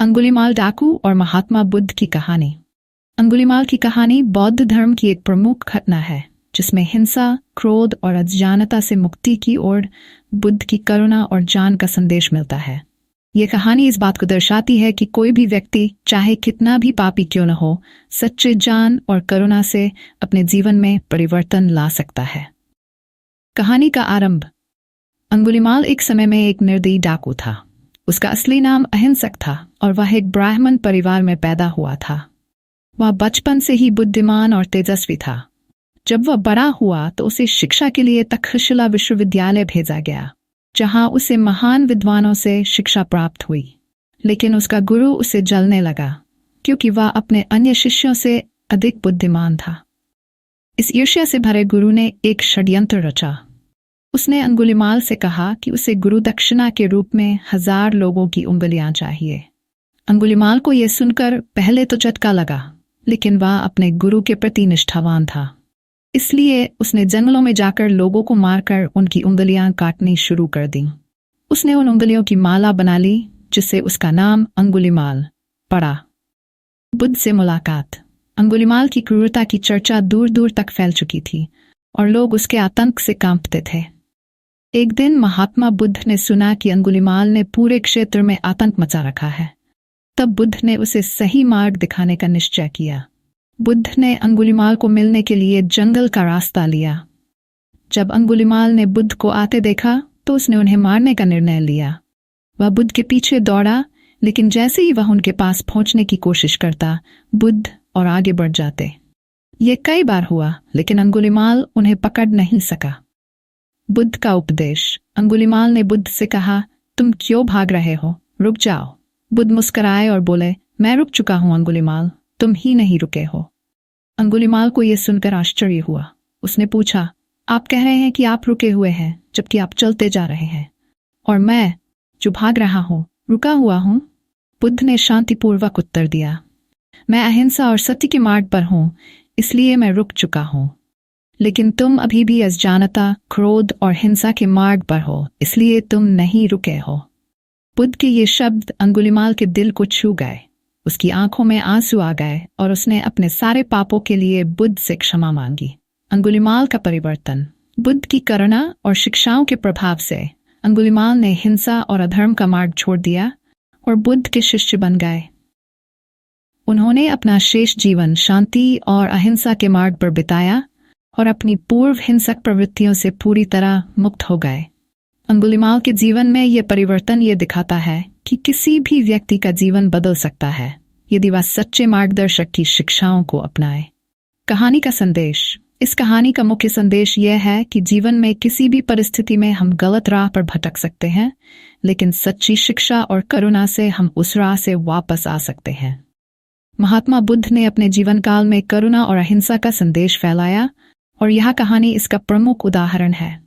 अंगुलीमाल डाकू और महात्मा बुद्ध की कहानी। अंगुलीमाल की कहानी बौद्ध धर्म की एक प्रमुख घटना है जिसमें हिंसा, क्रोध और अज्ञानता से मुक्ति की ओर बुद्ध की करुणा और ज्ञान का संदेश मिलता है। ये कहानी इस बात को दर्शाती है कि कोई भी व्यक्ति चाहे कितना भी पापी क्यों न हो, सच्चे ज्ञान और करुणा से अपने जीवन में परिवर्तन ला सकता है। कहानी का आरंभ। अंगुलीमाल एक समय में एक निर्दयी डाकू था। उसका असली नाम अहिंसक था और वह एक ब्राह्मण परिवार में पैदा हुआ था। वह बचपन से ही बुद्धिमान और तेजस्वी था। जब वह बड़ा हुआ तो उसे शिक्षा के लिए तक्षशिला विश्वविद्यालय भेजा गया, जहां उसे महान विद्वानों से शिक्षा प्राप्त हुई। लेकिन उसका गुरु उसे जलने लगा क्योंकि वह अपने अन्य शिष्यों से अधिक बुद्धिमान था। इस ईर्ष्या से भरे गुरु ने एक षड्यंत्र रचा। उसने अंगुलीमाल से कहा कि उसे गुरु दक्षिणा के रूप में 1000 लोगों की उंगलियां चाहिए। अंगुलीमाल को यह सुनकर पहले तो झटका लगा, लेकिन वह अपने गुरु के प्रति निष्ठावान था। इसलिए उसने जंगलों में जाकर लोगों को मारकर उनकी उंगलियां काटनी शुरू कर दी। उसने उन उंगलियों की माला बना ली, जिससे उसका नाम अंगुलीमाल पड़ा। बुद्ध से मुलाकात। अंगुलीमाल की क्रूरता की चर्चा दूर दूर तक फैल चुकी थी और लोग उसके आतंक से कांपते थे। एक दिन महात्मा बुद्ध ने सुना कि अंगुलीमाल ने पूरे क्षेत्र में आतंक मचा रखा है। तब बुद्ध ने उसे सही मार्ग दिखाने का निश्चय किया। बुद्ध ने अंगुलीमाल को मिलने के लिए जंगल का रास्ता लिया। जब अंगुलीमाल ने बुद्ध को आते देखा तो उसने उन्हें मारने का निर्णय लिया। वह बुद्ध के पीछे दौड़ा, लेकिन जैसे ही वह उनके पास पहुंचने की कोशिश करता, बुद्ध और आगे बढ़ जाते। ये कई बार हुआ, लेकिन अंगुलीमाल उन्हें पकड़ नहीं सका। बुद्ध का उपदेश। अंगुलीमाल ने बुद्ध से कहा, तुम क्यों भाग रहे हो? रुक जाओ। बुद्ध मुस्कुराए और बोले, मैं रुक चुका हूं अंगुलीमाल, तुम ही नहीं रुके हो। अंगुलीमाल को यह सुनकर आश्चर्य हुआ। उसने पूछा, आप कह रहे हैं कि आप रुके हुए हैं, जबकि आप चलते जा रहे हैं, और मैं जो भाग रहा हूं रुका हुआ हूं? बुद्ध ने शांतिपूर्वक उत्तर दिया, मैं अहिंसा और सत्य के मार्ग पर हूं, इसलिए मैं रुक चुका हूं। लेकिन तुम अभी भी अज्ञानता, क्रोध और हिंसा के मार्ग पर हो, इसलिए तुम नहीं रुके हो। बुद्ध के ये शब्द अंगुलीमाल के दिल को छू गए। उसकी आंखों में आंसू आ गए और उसने अपने सारे पापों के लिए बुद्ध से क्षमा मांगी। अंगुलीमाल का परिवर्तन। बुद्ध की करुणा और शिक्षाओं के प्रभाव से अंगुलीमाल ने हिंसा और अधर्म का मार्ग छोड़ दिया और बुद्ध के शिष्य बन गए। उन्होंने अपना शेष जीवन शांति और अहिंसा के मार्ग पर बिताया और अपनी पूर्व हिंसक प्रवृत्तियों से पूरी तरह मुक्त हो गए। अंगुलीमाल के जीवन में यह परिवर्तन ये दिखाता है कि किसी भी व्यक्ति का जीवन बदल सकता है यदि वह सच्चे मार्गदर्शक की शिक्षाओं को अपनाए। कहानी का संदेश। इस कहानी का मुख्य संदेश यह है कि जीवन में किसी भी परिस्थिति में हम गलत राह पर भटक सकते हैं, लेकिन सच्ची शिक्षा और करुणा से हम उस राह से वापस आ सकते हैं। महात्मा बुद्ध ने अपने जीवन काल में करुणा और अहिंसा का संदेश फैलाया और यह कहानी इसका प्रमुख उदाहरण है।